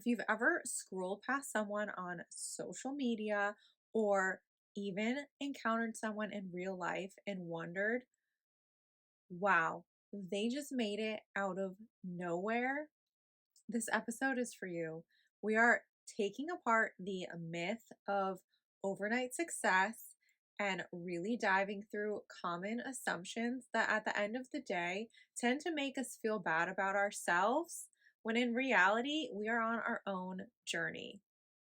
If you've ever scrolled past someone on social media or even encountered someone in real life and wondered, wow, they just made it out of nowhere, this episode is for you. We are taking apart the myth of overnight success and really diving through common assumptions that at the end of the day tend to make us feel bad about ourselves when in reality we are on our own journey.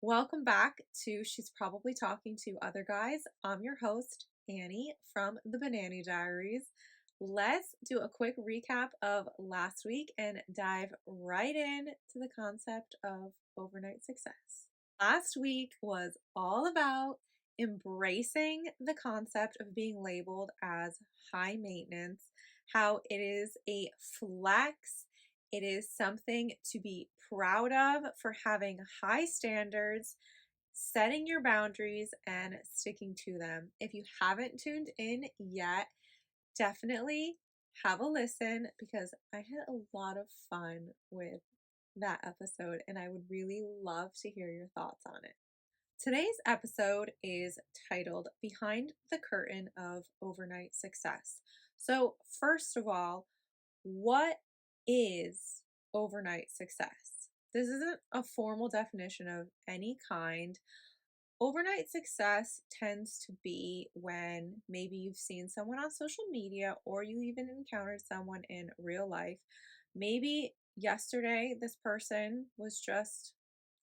Welcome back to She's Probably Talking to Other Guys. I'm your host, Annie from the Banannie Diaries. Let's do a quick recap of last week and dive right in to the concept of overnight success. Last week was all about embracing the concept of being labeled as high maintenance, how it is a flex. It is something to be proud of for having high standards, setting your boundaries, and sticking to them. If you haven't tuned in yet, definitely have a listen because I had a lot of fun with that episode and I would really love to hear your thoughts on it. Today's episode is titled Behind the Curtain of Overnight Success. So, first of all, what is overnight success? This isn't a formal definition of any kind. Overnight success tends to be when maybe you've seen someone on social media or you even encountered someone in real life. Maybe yesterday this person was just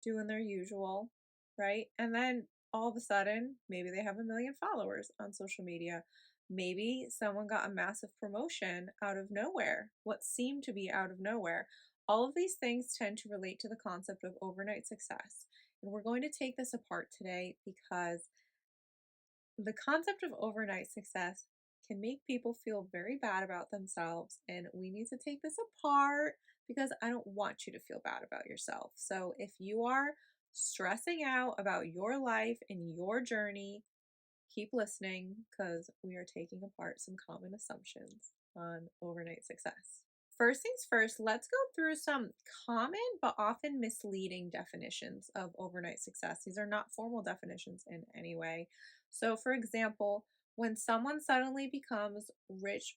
doing their usual, right? And then all of a sudden, maybe they have 1 million followers on social media. Maybe someone got a massive promotion out of nowhere, what seemed to be out of nowhere. All of these things tend to relate to the concept of overnight success. And we're going to take this apart today because the concept of overnight success can make people feel very bad about themselves. And we need to take this apart because I don't want you to feel bad about yourself. So if you are stressing out about your life and your journey, keep listening because we are taking apart some common assumptions on overnight success. First things first, let's go through some common but often misleading definitions of overnight success. These are not formal definitions in any way. So, for example, when someone suddenly becomes rich,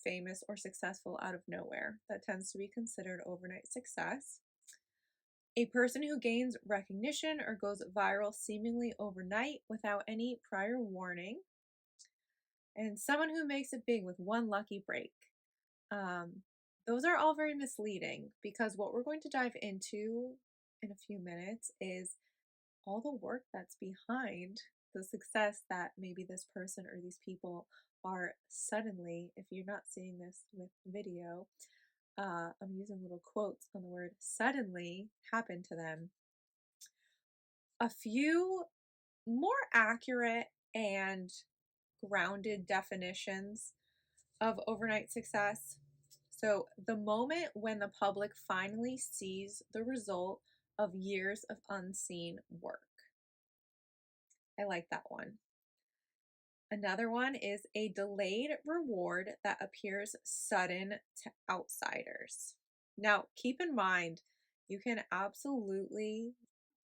famous, or successful out of nowhere, that tends to be considered overnight success. A person who gains recognition or goes viral seemingly overnight without any prior warning. And someone who makes it big with one lucky break. Um, those are all very misleading because what we're going to dive into in a few minutes is all the work that's behind the success that maybe this person or these people are suddenly, if you're not seeing this with video, I'm using little quotes on the word suddenly happen to them. A few more accurate and grounded definitions of overnight success. So, the moment when the public finally sees the result of years of unseen work. I like that one. Another one is a delayed reward that appears sudden to outsiders. Now, keep in mind, you can absolutely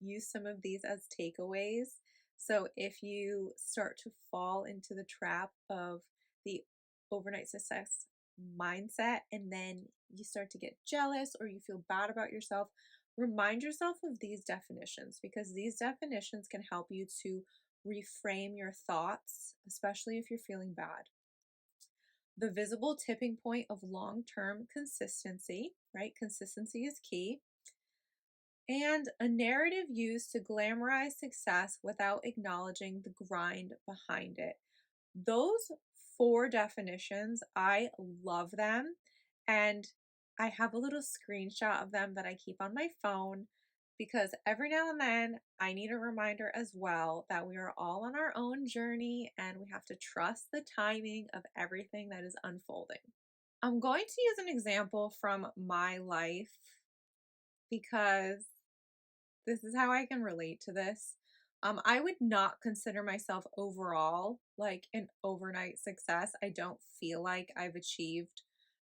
use some of these as takeaways. So, if you start to fall into the trap of the overnight success mindset and then you start to get jealous or you feel bad about yourself, remind yourself of these definitions because these definitions can help you to reframe your thoughts, especially if you're feeling bad. The visible tipping point of long term consistency, right? Consistency is key. And a narrative used to glamorize success without acknowledging the grind behind it. Those four definitions, I love them. And I have a little screenshot of them that I keep on my phone because every now and then I need a reminder as well that we are all on our own journey and we have to trust the timing of everything that is unfolding. I'm going to use an example from my life because this is how I can relate to this. I would not consider myself overall like an overnight success. I don't feel like I've achieved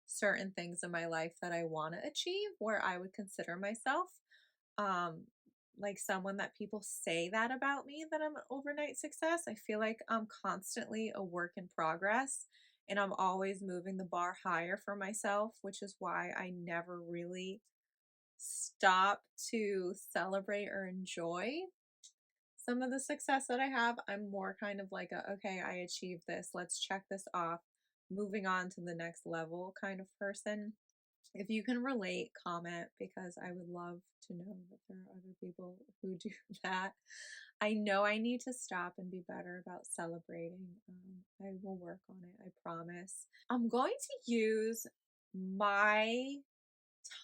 certain things in my life that I want to achieve where I would consider myself um like someone that people say that about me, that I'm an overnight success. I feel like I'm constantly a work in progress and I'm always moving the bar higher for myself, which is why I never really stop to celebrate or enjoy some of the success that I have. I'm more kind of like a, okay, I achieved this. Let's check this off. Moving on to the next level kind of person. If you can relate, comment, because I would love to know that there are other people who do that. I know I need to stop and be better about celebrating. I will work on it, I promise. I'm going to use my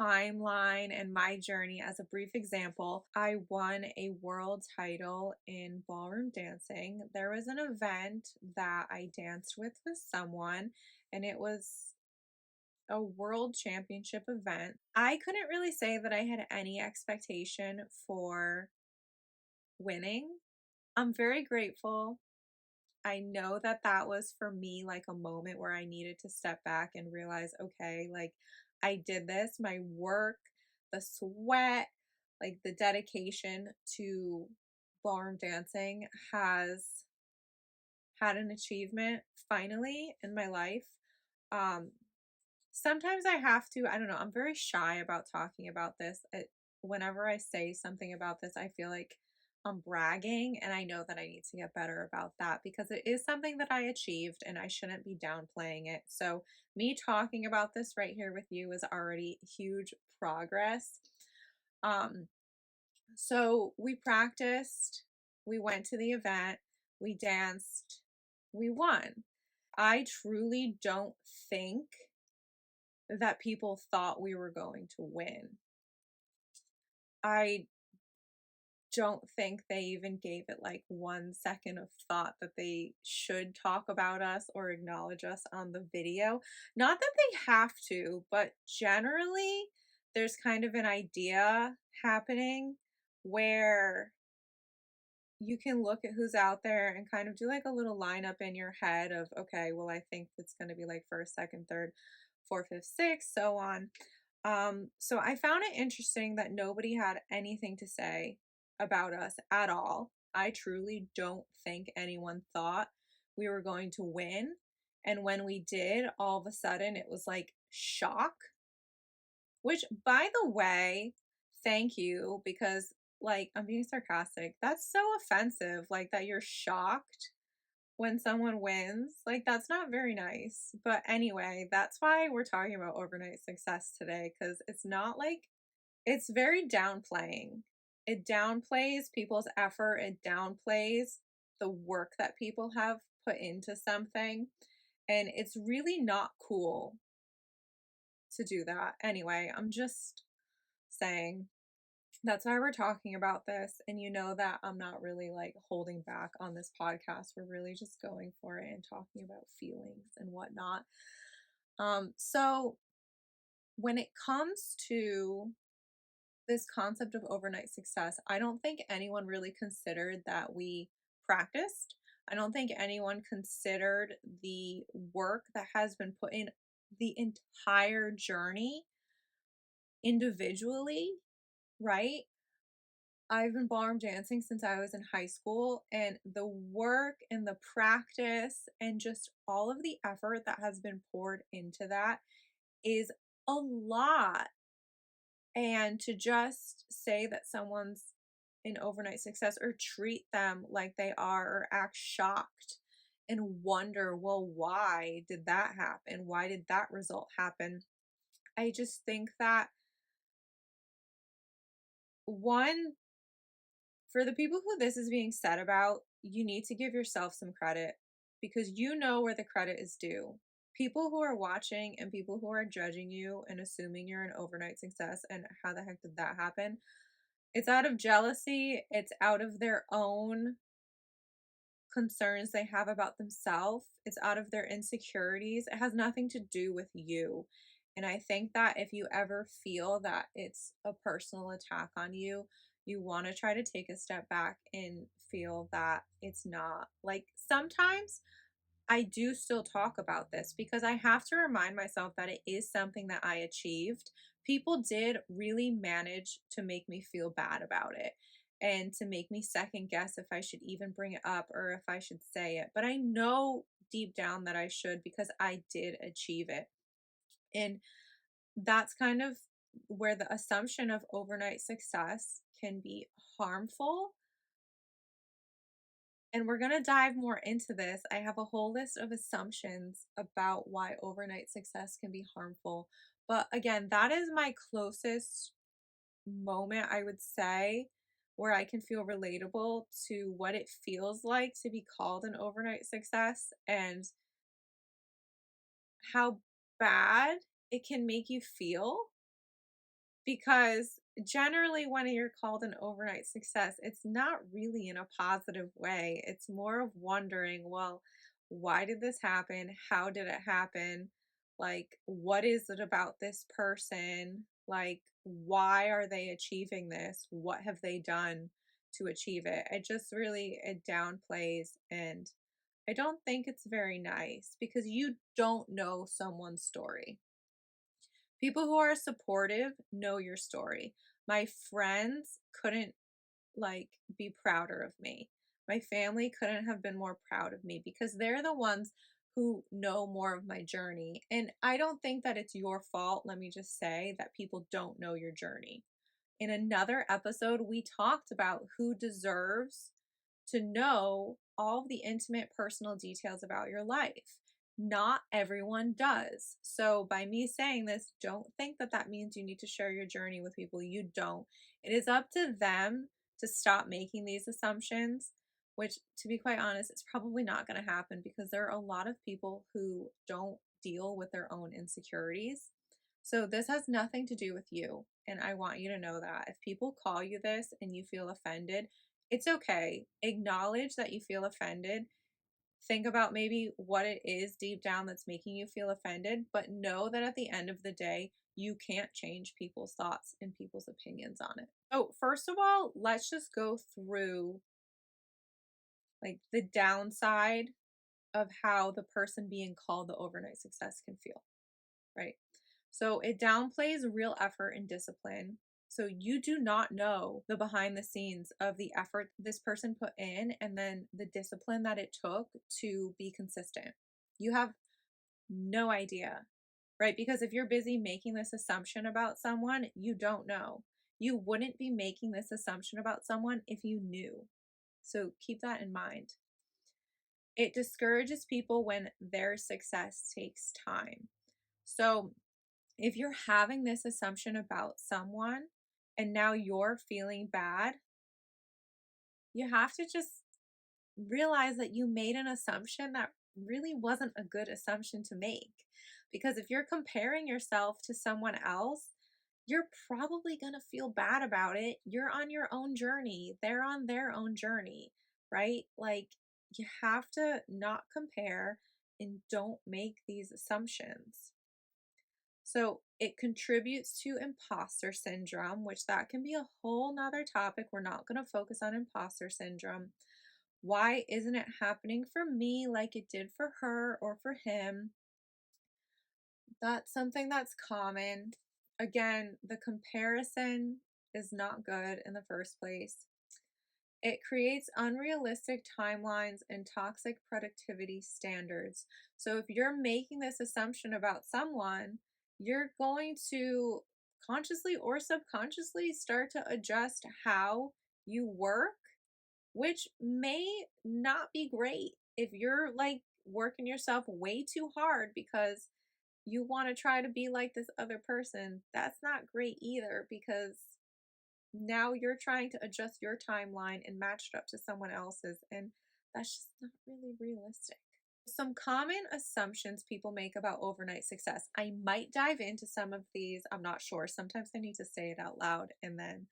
timeline and my journey as a brief example. I won a world title in ballroom dancing. There was an event that I danced with someone, and it was a world championship event. I couldn't really say that I had any expectation for winning. I'm very grateful. I know that that was for me like a moment where I needed to step back and realize, okay, like I did this, my work, the sweat, like the dedication to ballroom dancing has had an achievement finally in my life. Um, Sometimes I have to, I don't know, I'm very shy about talking about this. Whenever I say something about this, I feel like I'm bragging, and I know that I need to get better about that because it is something that I achieved and I shouldn't be downplaying it. So, me talking about this right here with you is already huge progress. Um, so we practiced, we went to the event, we danced, we won. I truly don't think that people thought we were going to win. I don't think they even gave it like 1 second of thought that they should talk about us or acknowledge us on the video. Not that they have to, but generally there's kind of an idea happening where you can look at who's out there and kind of do like a little lineup in your head of, okay, well, I think it's going to be like first, second, third, fourth, fifth, sixth, so on. So I found it interesting that nobody had anything to say about us at all. I truly don't think anyone thought we were going to win. And when we did, all of a sudden it was like shock, which, by the way, thank you, because like I'm being sarcastic. That's so offensive, like that you're shocked when someone wins. Like that's not very nice. But anyway, that's why we're talking about overnight success today, because it's not like, it's very downplaying. It downplays people's effort, it downplays the work that people have put into something. And it's really not cool to do that. Anyway, I'm just saying that's why we're talking about this. And you know that I'm not really like holding back on this podcast. We're really just going for it and talking about feelings and whatnot. So when it comes to this concept of overnight success, I don't think anyone really considered that we practiced. I don't think anyone considered the work that has been put in the entire journey individually, right? I've been ballroom dancing since I was in high school, and the work and the practice and just all of the effort that has been poured into that is a lot. And to just say that someone's an overnight success or treat them like they are or act shocked and wonder, well, why did that happen? Why did that result happen? I just think that one, for the people who this is being said about, you need to give yourself some credit because you know where the credit is due. People who are watching and people who are judging you and assuming you're an overnight success and how the heck did that happen? It's out of jealousy, it's out of their own concerns they have about themselves, it's out of their insecurities. It has nothing to do with you. And I think that if you ever feel that it's a personal attack on you, you want to try to take a step back and feel that it's not. Like sometimes I do still talk about this because I have to remind myself that it is something that I achieved. People did really manage to make me feel bad about it and to make me second guess if I should even bring it up or if I should say it. But I know deep down that I should because I did achieve it. And that's kind of where the assumption of overnight success can be harmful, and we're going to dive more into this. I have a whole list of assumptions about why overnight success can be harmful. But again, that is my closest moment, I would say, where I can feel relatable to what it feels like to be called an overnight success and how bad it can make you feel. Because generally, when you're called an overnight success, it's not really in a positive way. It's more of wondering, well, why did this happen? How did it happen? Like, what is it about this person? Like, why are they achieving this? What have they done to achieve it? It downplays, and I don't think it's very nice because you don't know someone's story. People who are supportive know your story. My friends couldn't be prouder of me. My family couldn't have been more proud of me because they're the ones who know more of my journey. And I don't think that it's your fault, let me just say, that people don't know your journey. In another episode, we talked about who deserves to know all of the intimate personal details about your life. Not everyone does. So, by me saying this, don't think that that means you need to share your journey with people. You don't. It is up to them to stop making these assumptions, which, to be quite honest, it's probably not going to happen because there are a lot of people who don't deal with their own insecurities. So, this has nothing to do with you. And I want you to know that. If people call you this and you feel offended, it's okay. Acknowledge that you feel offended. Think about maybe what it is deep down that's making you feel offended, but know that at the end of the day, you can't change people's thoughts and people's opinions on it. So, first of all, let's just go through the downside of how the person being called the overnight success can feel, right? So it downplays real effort and discipline. So you do not know the behind the scenes of the effort this person put in and then the discipline that it took to be consistent. You have no idea, right? Because if you're busy making this assumption about someone, you don't know. You wouldn't be making this assumption about someone if you knew. So keep that in mind. It discourages people when their success takes time. So if you're having this assumption about someone and now you're feeling bad, you have to just realize that you made an assumption that really wasn't a good assumption to make. Because if you're comparing yourself to someone else, you're probably going to feel bad about it. You're on your own journey, they're on their own journey, right? You have to not compare and don't make these assumptions. So it contributes to imposter syndrome, which that can be a whole nother topic. We're not going to focus on imposter syndrome. Why isn't it happening for me like it did for her or for him? That's something that's common. Again, the comparison is not good in the first place. It creates unrealistic timelines and toxic productivity standards. So, if you're making this assumption about someone, you're going to consciously or subconsciously start to adjust how you work, which may not be great if you're working yourself way too hard because you want to try to be like this other person. That's not great either because now you're trying to adjust your timeline and match it up to someone else's, and that's just not really realistic. Some common assumptions people make about overnight success. I might dive into some of these. I'm not sure. Sometimes I need to say it out loud, and then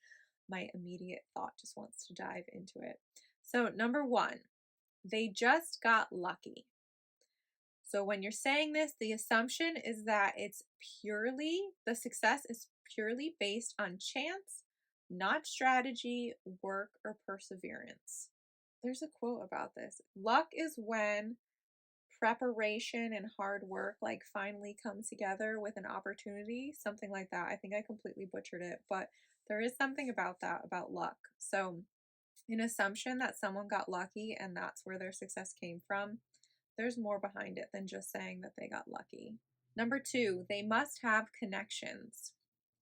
my immediate thought just wants to dive into it. So, number one, they just got lucky. So, when you're saying this, the assumption is that the success is purely based on chance, not strategy, work, or perseverance. There's a quote about this. Luck is when preparation and hard work like finally come together with an opportunity, something like that. I think I completely butchered it, but there is something about that, about luck. So, an assumption that someone got lucky and that's where their success came from, there's more behind it than just saying that they got lucky. Number two, they must have connections.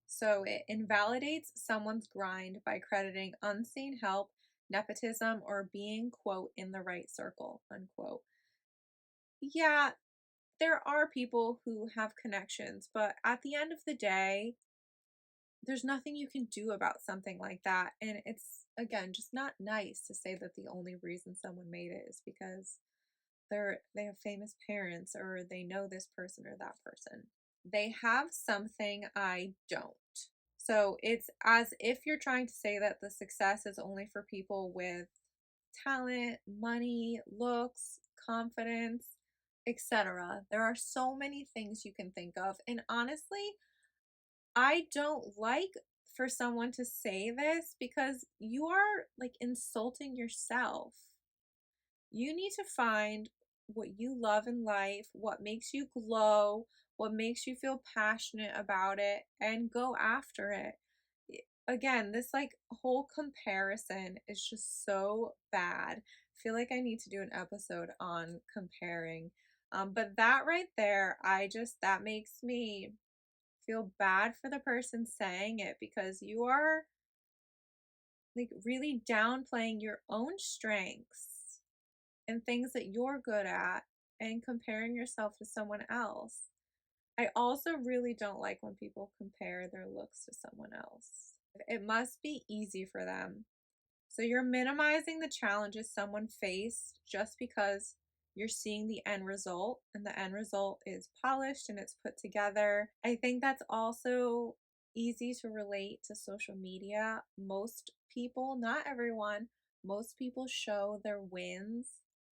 So it invalidates someone's grind by crediting unseen help, nepotism, or being, quote, in the right circle, unquote. Yeah, there are people who have connections, but at the end of the day, there's nothing you can do about something like that. And it's, again, just not nice to say that the only reason someone made it is because they have famous parents or they know this person or that person. They have something I don't. So it's as if you're trying to say that the success is only for people with talent, money, looks, confidence, etc. There are so many things you can think of. And honestly, I don't like for someone to say this because you are like insulting yourself. You need to find what you love in life, what makes you glow, what makes you feel passionate about it, and go after it. Again, this like whole comparison is just so bad. I feel like I need to do an episode on comparing. But that right there, that makes me feel bad for the person saying it because you are like really downplaying your own strengths and things that you're good at and comparing yourself to someone else. I also really don't like when people compare their looks to someone else. It must be easy for them. So you're minimizing the challenges someone faced just because you're seeing the end result, and the end result is polished and it's put together. I think that's also easy to relate to social media. Most people, not everyone, most people show their wins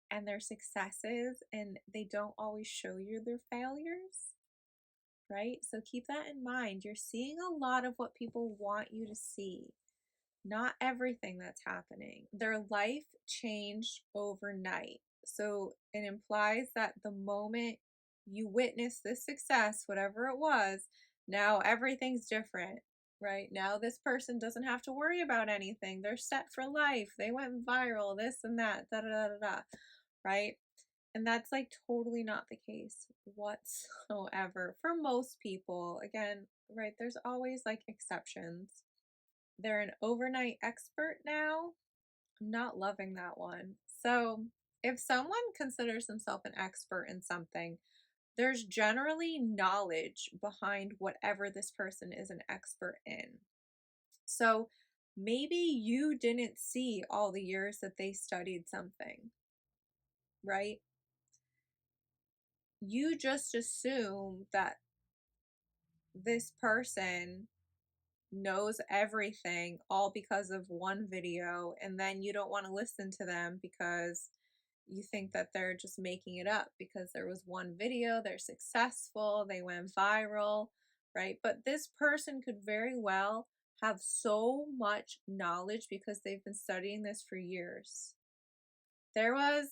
and their successes, and they don't always show you their failures, right? So keep that in mind. You're seeing a lot of what people want you to see, not everything that's happening. Their life changed overnight. So it implies that the moment you witness this success, whatever it was, now everything's different, right? Now this person doesn't have to worry about anything. They're set for life. They went viral, this and that, da da da da da, right? And that's like totally not the case whatsoever for most people. Again, right? There's always like exceptions. They're an overnight expert now. I'm not loving that one. So, if someone considers themselves an expert in something, there's generally knowledge behind whatever this person is an expert in. So, maybe you didn't see all the years that they studied something, right? You just assume that this person knows everything all because of one video, and then you don't want to listen to them because you think that they're just making it up because there was one video, they're successful, they went viral, right? But this person could very well have so much knowledge because they've been studying this for years. There was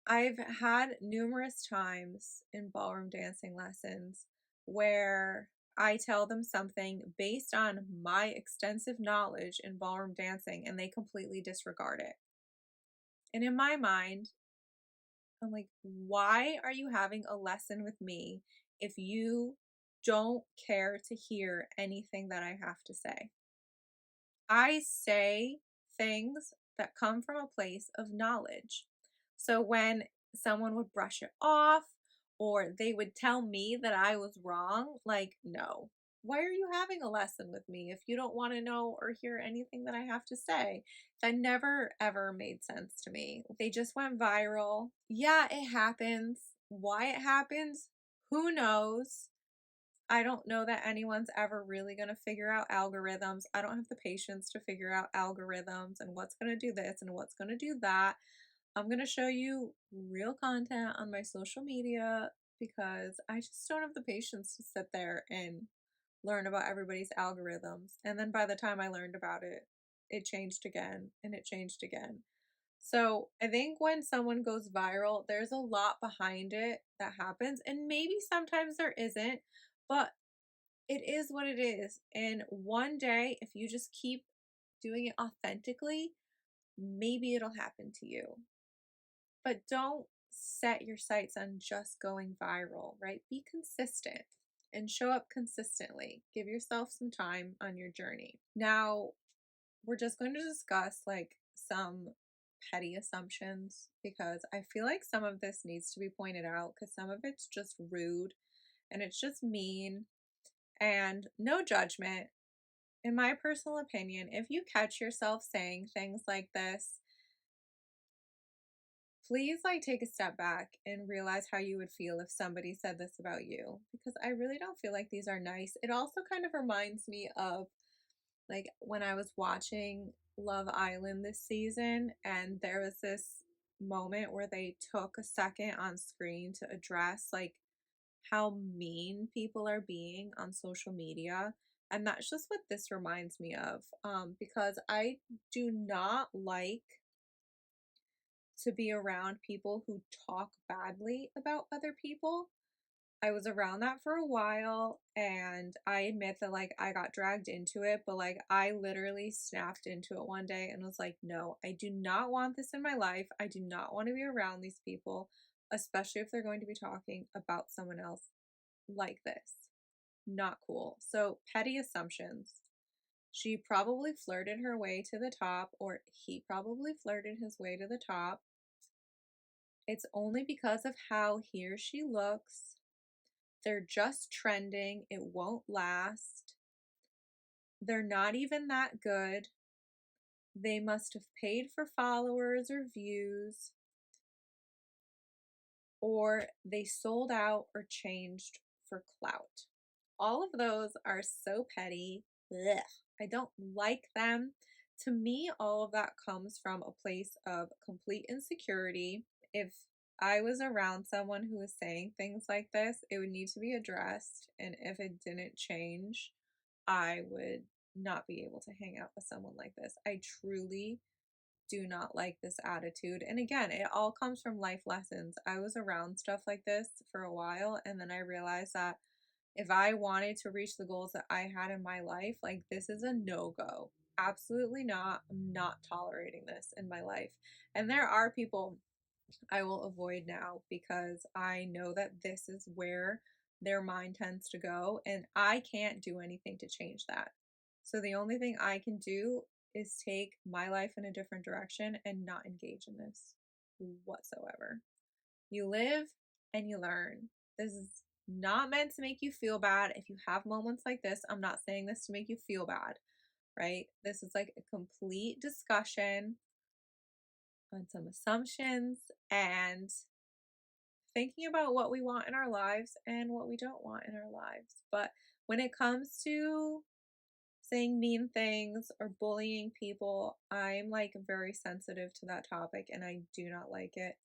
I've had numerous times in ballroom dancing lessons where I tell them something based on my extensive knowledge in ballroom dancing and they completely disregard it. And in my mind, I'm like, why are you having a lesson with me if you don't care to hear anything that I have to say? I say things that come from a place of knowledge. So when someone would brush it off or they would tell me that I was wrong, like, no. Why are you having a lesson with me if you don't want to know or hear anything that I have to say? That never ever made sense to me. They just went viral. Yeah, it happens. Why it happens? Who knows? I don't know that anyone's ever really going to figure out algorithms. I don't have the patience to figure out algorithms and what's going to do this and what's going to do that. I'm going to show you real content on my social media because I just don't have the patience to sit there and learn about everybody's algorithms. And then by the time I learned about it, it changed again and it changed again. So I think when someone goes viral, there's a lot behind it that happens, and maybe sometimes there isn't, but it is what it is. And one day, if you just keep doing it authentically, maybe it'll happen to you. But don't set your sights on just going viral, right? Be consistent and show up consistently. Give yourself some time on your journey. Now, we're just going to discuss like some petty assumptions because I feel like some of this needs to be pointed out because some of it's just rude and it's just mean and no judgment. In my personal opinion, if you catch yourself saying things like this, please like take a step back and realize how you would feel if somebody said this about you because I really don't feel like these are nice. It also kind of reminds me of like when I was watching Love Island this season and there was this moment where they took a second on screen to address like how mean people are being on social media. And that's just what this reminds me of. Because I do not like to be around people who talk badly about other people. I was around that for a while and I admit that like I got dragged into it, but like I literally snapped into it one day and was like, no, I do not want this in my life. I do not want to be around these people, especially if they're going to be talking about someone else like this. Not cool. So, petty assumptions. She probably flirted her way to the top, or he probably flirted his way to the top. It's only because of how he or she looks. They're just trending. It won't last. They're not even that good. They must have paid for followers or views, or they sold out or changed for clout. All of those are so petty. Ugh, I don't like them. To me, all of that comes from a place of complete insecurity. If I was around someone who was saying things like this, it would need to be addressed. And if it didn't change, I would not be able to hang out with someone like this. I truly do not like this attitude. And again, it all comes from life lessons. I was around stuff like this for a while, and then I realized that if I wanted to reach the goals that I had in my life, like this is a no go. Absolutely not. I'm not tolerating this in my life. And there are people I will avoid now because I know that this is where their mind tends to go, and I can't do anything to change that. So the only thing I can do is take my life in a different direction and not engage in this whatsoever. You live and you learn. This is not meant to make you feel bad. If you have moments like this, I'm not saying this to make you feel bad, right? This is like a complete discussion on some assumptions and thinking about what we want in our lives and what we don't want in our lives. But when it comes to saying mean things or bullying people, I'm like very sensitive to that topic and I do not like it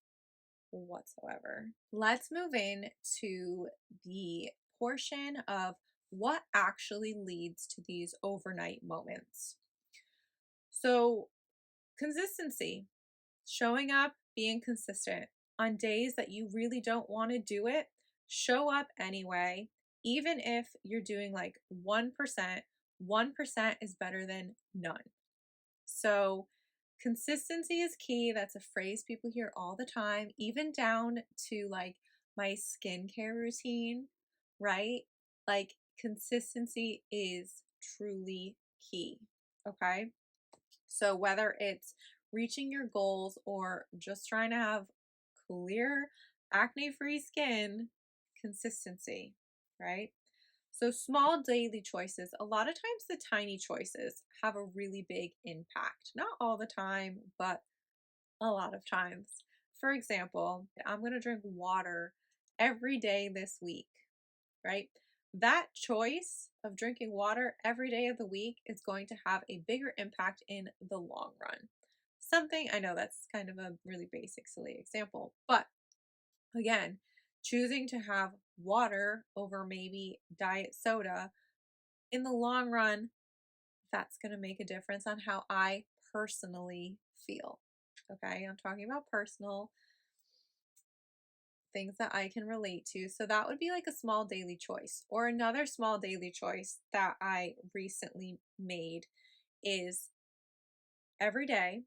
whatsoever. Let's move in to the portion of what actually leads to these overnight moments. So, consistency, showing up, being consistent on days that you really don't want to do it, show up anyway, even if you're doing like 1%, 1% is better than none. So, consistency is key. That's a phrase people hear all the time, even down to like my skincare routine, right? Like, consistency is truly key. Okay. So, whether it's reaching your goals or just trying to have clear, acne free skin, consistency, right? So, small daily choices, a lot of times the tiny choices have a really big impact. Not all the time, but a lot of times. For example, I'm going to drink water every day this week, right? That choice of drinking water every day of the week is going to have a bigger impact in the long run. Something I know that's kind of a really basic, silly example, but again, choosing to have water over maybe diet soda in the long run, that's going to make a difference on how I personally feel. Okay, I'm talking about personal things that I can relate to. So that would be like a small daily choice. Or another small daily choice that I recently made is every day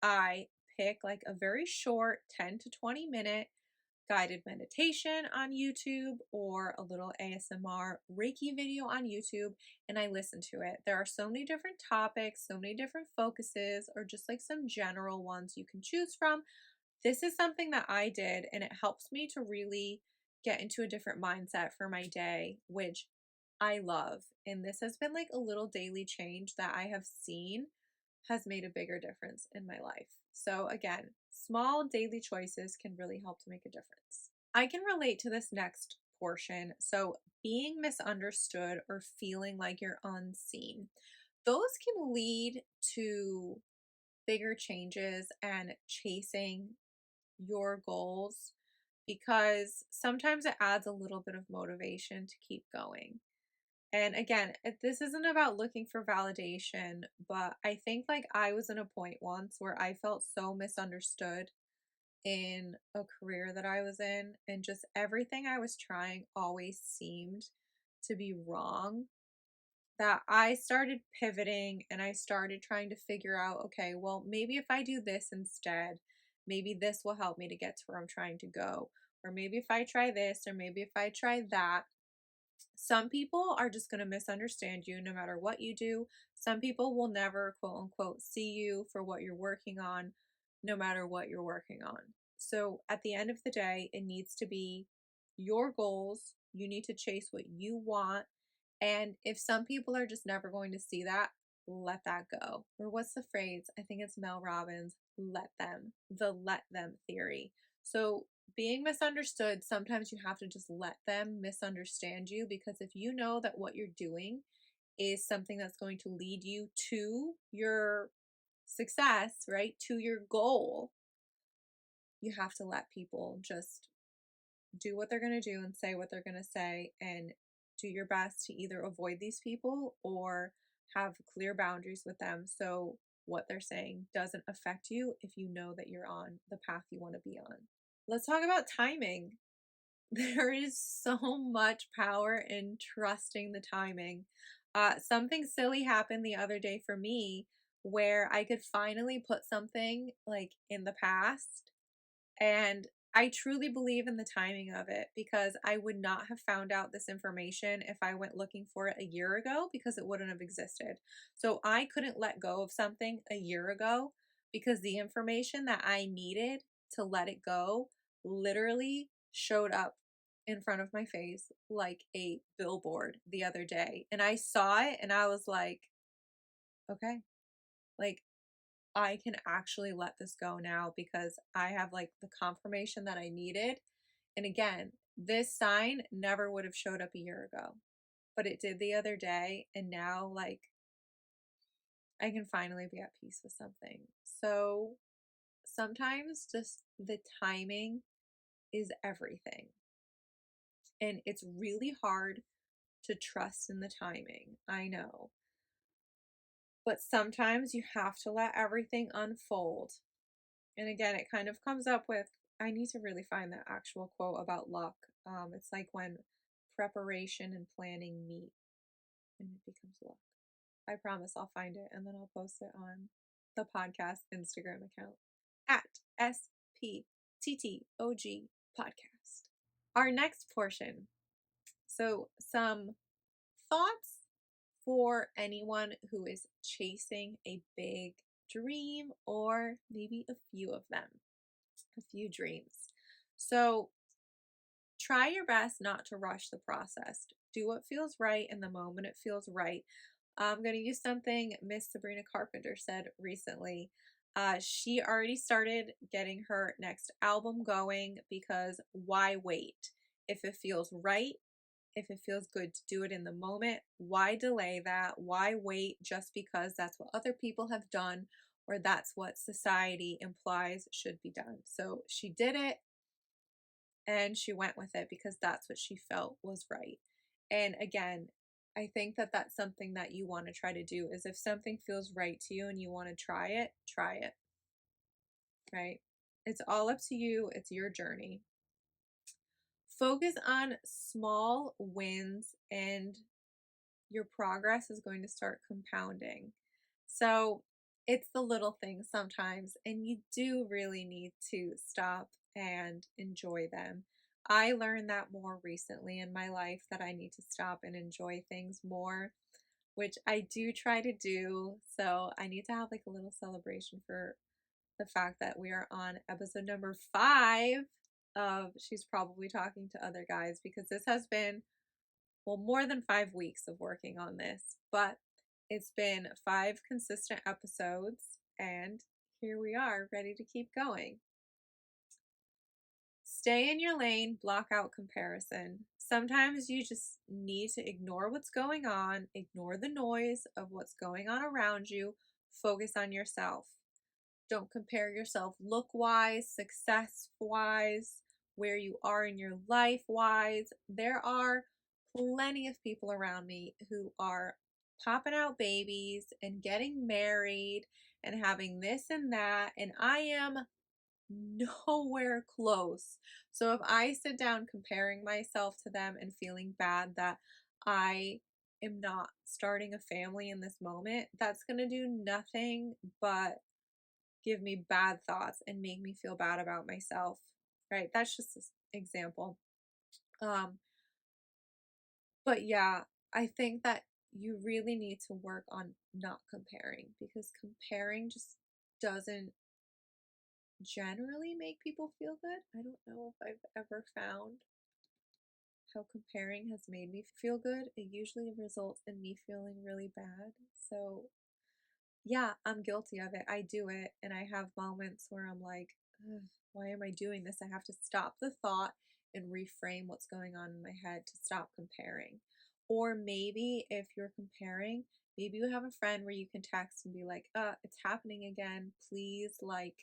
I pick like a very short 10 to 20 minute guided meditation on YouTube or a little ASMR Reiki video on YouTube, and I listen to it. There are so many different topics, so many different focuses, or just like some general ones you can choose from. This is something that I did, and it helps me to really get into a different mindset for my day, which I love. And this has been like a little daily change that I have seen has made a bigger difference in my life. So, again, small daily choices can really help to make a difference. I can relate to this next portion. So, being misunderstood or feeling like you're unseen, those can lead to bigger changes and chasing your goals because sometimes it adds a little bit of motivation to keep going. And again, this isn't about looking for validation, but I think like I was in a point once where I felt so misunderstood in a career that I was in, and just everything I was trying always seemed to be wrong. That I started pivoting and I started trying to figure out, okay, well, maybe if I do this instead, maybe this will help me to get to where I'm trying to go. Or maybe if I try this, or maybe if I try that. Some people are just going to misunderstand you no matter what you do. Some people will never, quote unquote, see you for what you're working on, no matter what you're working on. So at the end of the day, it needs to be your goals. You need to chase what you want. And if some people are just never going to see that, let that go. Or what's the phrase? I think it's Mel Robbins, let them, the let them theory. So being misunderstood, sometimes you have to just let them misunderstand you, because if you know that what you're doing is something that's going to lead you to your success, right? To your goal, you have to let people just do what they're going to do and say what they're going to say, and do your best to either avoid these people or have clear boundaries with them so what they're saying doesn't affect you if you know that you're on the path you want to be on. Let's talk about timing. There is so much power in trusting the timing. Something silly happened the other day for me where I could finally put something like in the past, and I truly believe in the timing of it because I would not have found out this information if I went looking for it a year ago, because it wouldn't have existed. So I couldn't let go of something a year ago because the information that I needed to let it go literally showed up in front of my face like a billboard the other day. And I saw it and I was like, okay, like I can actually let this go now because I have like the confirmation that I needed. And again, this sign never would have showed up a year ago, but it did the other day. And now, like, I can finally be at peace with something. So sometimes just the timing is everything. And it's really hard to trust in the timing. I know. But sometimes you have to let everything unfold. And again, it kind of comes up with, I need to really find the actual quote about luck. It's like when preparation and planning meet and it becomes luck. I promise I'll find it and then I'll post it on the podcast Instagram account at spttog podcast. Our next portion. So, some thoughts for anyone who is chasing a big dream or maybe a few of them. A few dreams. So try your best not to rush the process. Do what feels right in the moment it feels right. I'm going to use something Miss Sabrina Carpenter said recently. She already started getting her next album going because why wait? If it feels right, if it feels good to do it in the moment, why delay that? Why wait just because that's what other people have done or that's what society implies should be done? So she did it and she went with it because that's what she felt was right. And again, I think that that's something that you want to try to do is if something feels right to you and you want to try it, right? It's all up to you. It's your journey. Focus on small wins and your progress is going to start compounding. So it's the little things sometimes, and you do really need to stop and enjoy them. I learned that more recently in my life that I need to stop and enjoy things more, which I do try to do. So I need to have like a little celebration for the fact that we are on episode number 5 of She's Probably Talking to Other Guys because this has been, well, more than 5 weeks of working on this, but it's been 5 consistent episodes, and here we are, ready to keep going. Stay in your lane, block out comparison. Sometimes you just need to ignore what's going on, ignore the noise of what's going on around you, focus on yourself. Don't compare yourself look wise, success wise, where you are in your life wise. There are plenty of people around me who are popping out babies and getting married and having this and that, and I am nowhere close. So if I sit down comparing myself to them and feeling bad that I am not starting a family in this moment, that's going to do nothing but give me bad thoughts and make me feel bad about myself. Right? That's just an example. Um, but yeah, I think that you really need to work on not comparing because comparing just doesn't generally make people feel good. I don't know if I've ever found how comparing has made me feel good. It usually results in me feeling really bad. So yeah, I'm guilty of it. I do it, and I have moments where I'm like, "Ugh, why am I doing this?" I have to stop the thought and reframe what's going on in my head to stop comparing. Or maybe if you're comparing, maybe you have a friend where you can text and be like, it's happening again. Please, like,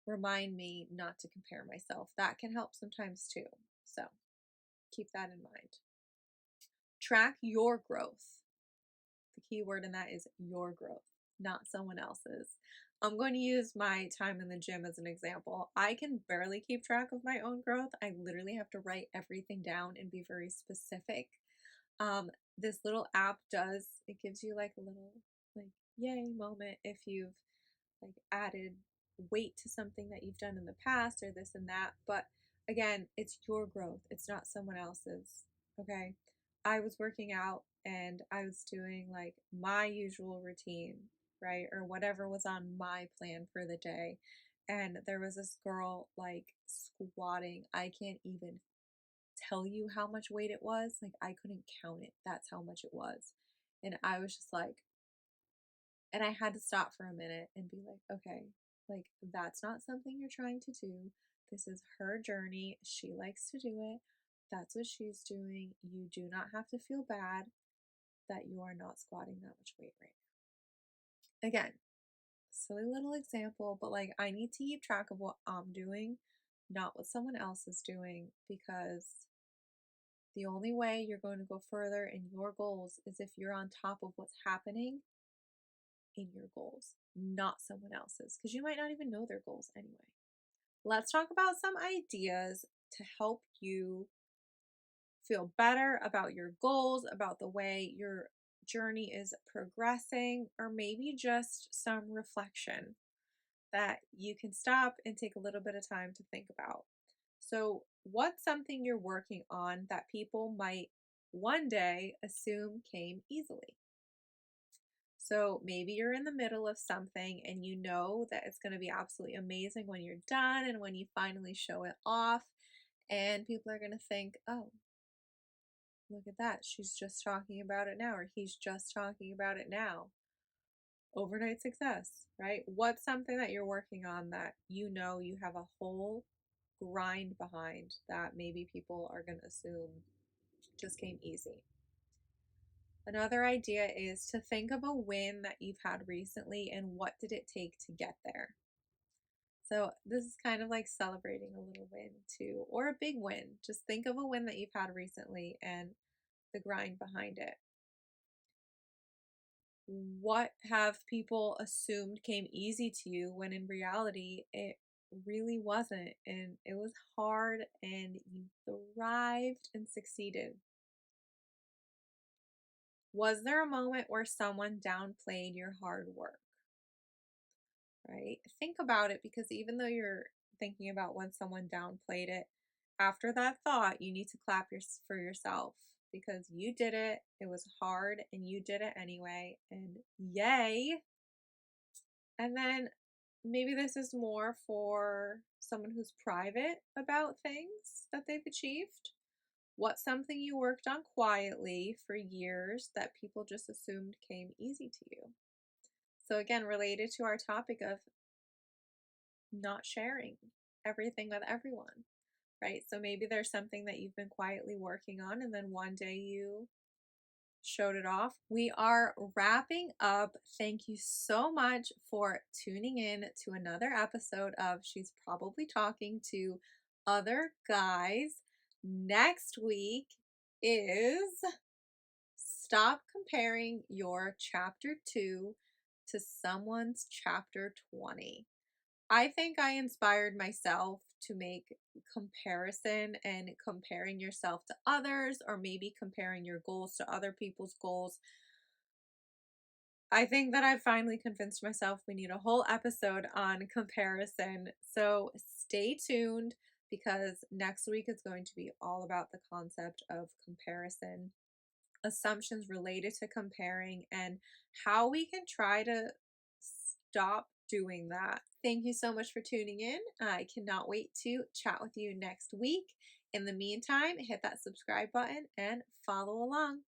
remind me not to compare myself. That can help sometimes too. So keep that in mind. Track your growth. The key word in that is your growth, not someone else's. I'm going to use my time in the gym as an example. I can barely keep track of my own growth. I literally have to write everything down and be very specific. This little app does, it gives you like a little like yay moment if you've like added weight to something that you've done in the past or this and that. But again, it's your growth, it's not someone else's. Okay. I was working out and I was doing like my usual routine, right? Or whatever was on my plan for the day. And there was this girl like squatting. I can't even tell you how much weight it was. Like I couldn't count it. That's how much it was. And I was just like, and I had to stop for a minute and be like, okay, like that's not something you're trying to do. This is her journey. She likes to do it. That's what she's doing. You do not have to feel bad that you are not squatting that much weight right now. Again, silly little example, but like I need to keep track of what I'm doing, not what someone else is doing, because the only way you're going to go further in your goals is if you're on top of what's happening in your goals, not someone else's, because you might not even know their goals anyway. Let's talk about some ideas to help you feel better about your goals, about the way your journey is progressing, or maybe just some reflection that you can stop and take a little bit of time to think about. So, what's something you're working on that people might one day assume came easily? So maybe you're in the middle of something and you know that it's going to be absolutely amazing when you're done and when you finally show it off. And people are going to think, oh, look at that. She's just talking about it now, or he's just talking about it now. Overnight success, right? What's something that you're working on that you know you have a whole grind behind that maybe people are going to assume just came easy? Another idea is to think of a win that you've had recently and what did it take to get there. So this is kind of like celebrating a little win too, or a big win. Just think of a win that you've had recently and the grind behind it? What have people assumed came easy to you when in reality it really wasn't? And it was hard and you thrived and succeeded. Was there a moment where someone downplayed your hard work? Right? Think about it, because even though you're thinking about when someone downplayed it, after that thought, you need to clap for yourself, because you did it. It was hard and you did it anyway. And yay. And then maybe this is more for someone who's private about things that they've achieved. What's something you worked on quietly for years that people just assumed came easy to you? So, again, related to our topic of not sharing everything with everyone, right? So maybe there's something that you've been quietly working on, and then one day you showed it off. We are wrapping up. Thank you so much for tuning in to another episode of She's Probably Talking to Other Guys. Next week is stop comparing your chapter 2 to someone's chapter 20. I think I inspired myself to make comparison and comparing yourself to others, or maybe comparing your goals to other people's goals. I think that I finally convinced myself we need a whole episode on comparison. So stay tuned, because next week is going to be all about the concept of comparison, assumptions related to comparing, and how we can try to stop doing that. Thank you so much for tuning in. I cannot wait to chat with you next week. In the meantime, hit that subscribe button and follow along.